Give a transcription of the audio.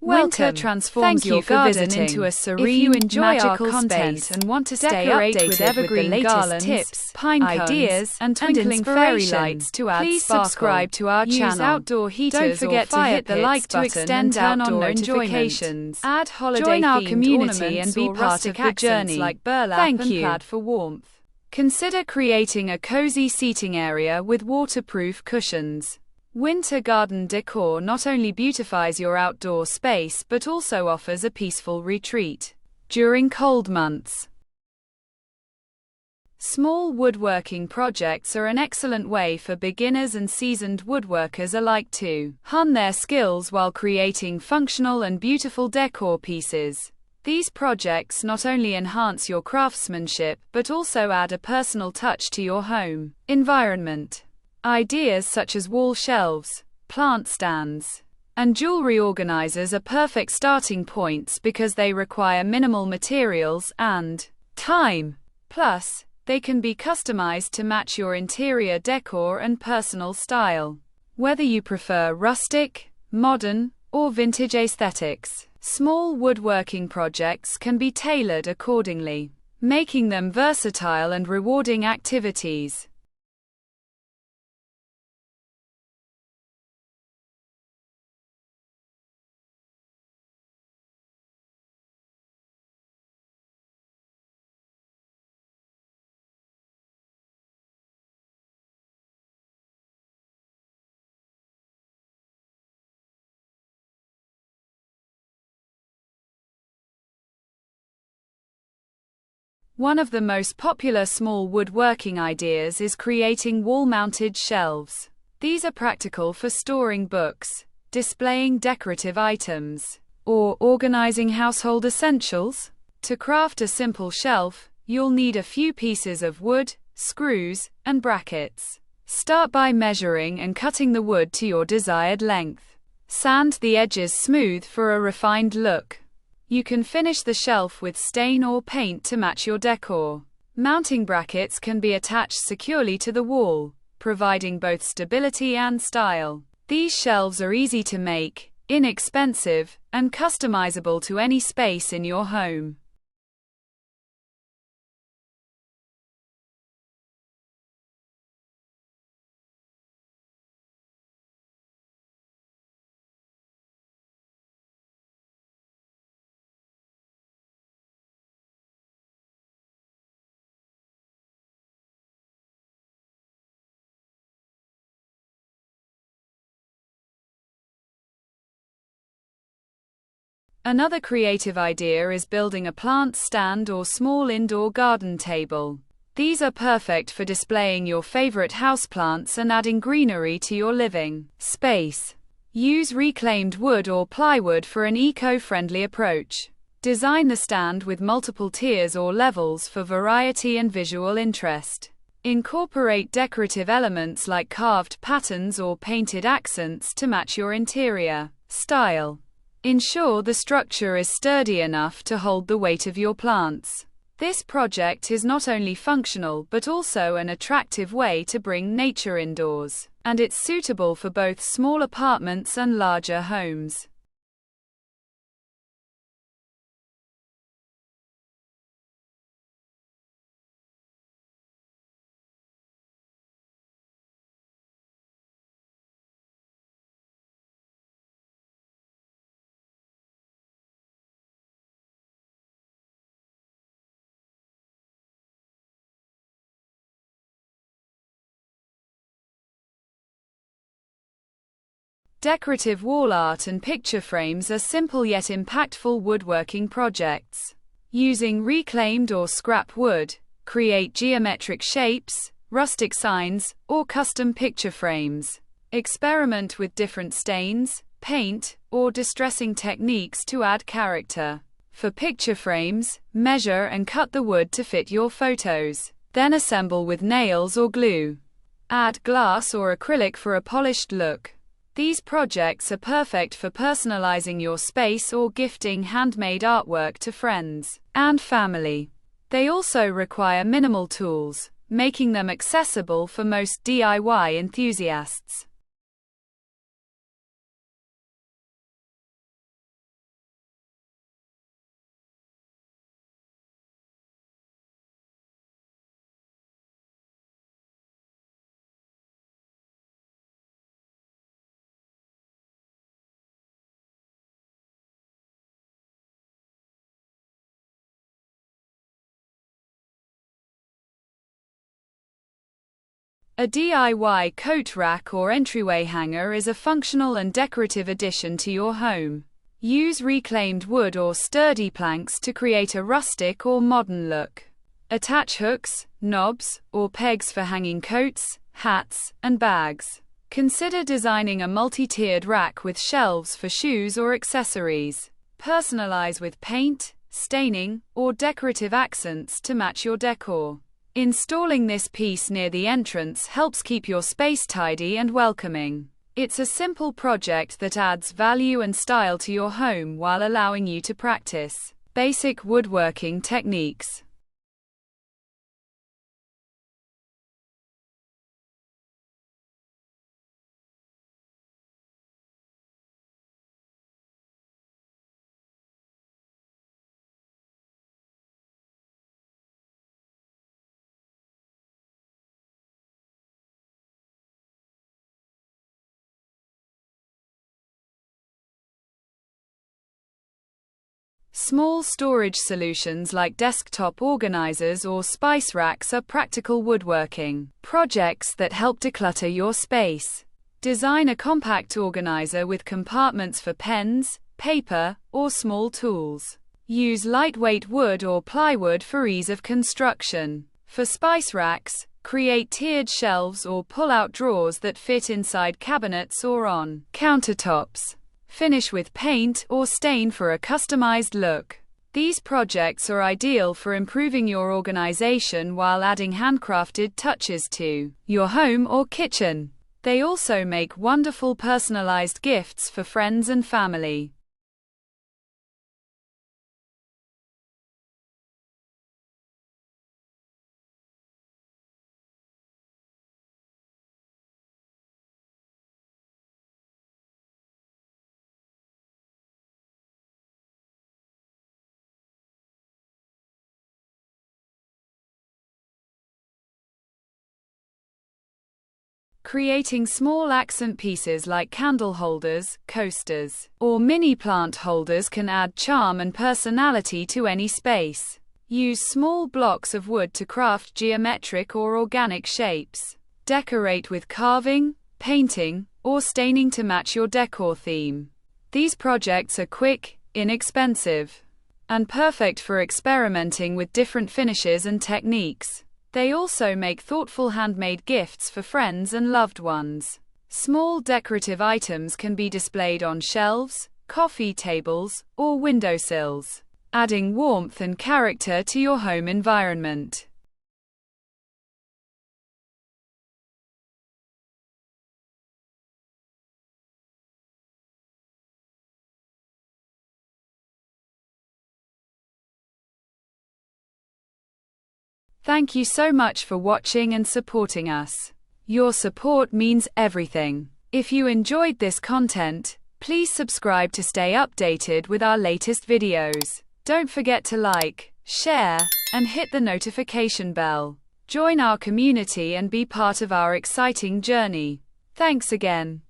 Winter transforms your garden into a serene, magical space and want to stay updated with evergreen garlands, tips, pine ideas, and twinkling fairy lights to add Please sparkle. Subscribe to our channel. Use outdoor heaters. Don't forget to hit the like button to extend turn on notifications. Add holiday Join our community and be part of the journey. Like burlap and plaid for warmth. Consider creating a cozy seating area with waterproof cushions. Winter garden decor not only beautifies your outdoor space but also offers a peaceful retreat during cold months. Small woodworking projects are an excellent way for beginners and seasoned woodworkers alike to hone their skills while creating functional and beautiful decor pieces. These projects not only enhance your craftsmanship but also add a personal touch to your home environment. Ideas such as wall shelves, plant stands, and jewelry organizers are perfect starting points because they require minimal materials and time. Plus, they can be customized to match your interior decor and personal style. Whether you prefer rustic, modern, or vintage aesthetics, small woodworking projects can be tailored accordingly, making them versatile and rewarding activities. One of the most popular small woodworking ideas is creating wall-mounted shelves. These are practical for storing books, displaying decorative items, or organizing household essentials. To craft a simple shelf, you'll need a few pieces of wood, screws, and brackets. Start by measuring and cutting the wood to your desired length. Sand the edges smooth for a refined look. You can finish the shelf with stain or paint to match your decor. Mounting brackets can be attached securely to the wall, providing both stability and style. These shelves are easy to make, inexpensive, and customizable to any space in your home. Another creative idea is building a plant stand or small indoor garden table. These are perfect for displaying your favorite houseplants and adding greenery to your living space. Use reclaimed wood or plywood for an eco-friendly approach. Design the stand with multiple tiers or levels for variety and visual interest. Incorporate decorative elements like carved patterns or painted accents to match your interior style. Ensure the structure is sturdy enough to hold the weight of your plants. This project is not only functional but also an attractive way to bring nature indoors, and it's suitable for both small apartments and larger homes. Decorative wall art and picture frames are simple yet impactful woodworking projects. Using reclaimed or scrap wood, create geometric shapes, rustic signs, or custom picture frames. Experiment with different stains, paint, or distressing techniques to add character. For picture frames, measure and cut the wood to fit your photos. Then assemble with nails or glue. Add glass or acrylic for a polished look. These projects are perfect for personalizing your space or gifting handmade artwork to friends and family. They also require minimal tools, making them accessible for most DIY enthusiasts. A DIY coat rack or entryway hanger is a functional and decorative addition to your home. Use reclaimed wood or sturdy planks to create a rustic or modern look. Attach hooks, knobs, or pegs for hanging coats, hats, and bags. Consider designing a multi-tiered rack with shelves for shoes or accessories. Personalize with paint, staining, or decorative accents to match your decor. Installing this piece near the entrance helps keep your space tidy and welcoming. It's a simple project that adds value and style to your home while allowing you to practice basic woodworking techniques. Small storage solutions like desktop organizers or spice racks are practical woodworking projects that help declutter your space. Design a compact organizer with compartments for pens, paper, or small tools. Use lightweight wood or plywood for ease of construction. For spice racks, create tiered shelves or pull-out drawers that fit inside cabinets or on countertops. Finish with paint or stain for a customized look. These projects are ideal for improving your organization while adding handcrafted touches to your home or kitchen. They also make wonderful personalized gifts for friends and family. Creating small accent pieces like candle holders, coasters, or mini plant holders can add charm and personality to any space. Use small blocks of wood to craft geometric or organic shapes. Decorate with carving, painting, or staining to match your decor theme. These projects are quick, inexpensive, and perfect for experimenting with different finishes and techniques. They also make thoughtful handmade gifts for friends and loved ones. Small decorative items can be displayed on shelves, coffee tables, or windowsills, adding warmth and character to your home environment. Thank you so much for watching and supporting us. Your support means everything. If you enjoyed this content, please subscribe to stay updated with our latest videos. Don't forget to like, share, and hit the notification bell. Join our community and be part of our exciting journey. Thanks again.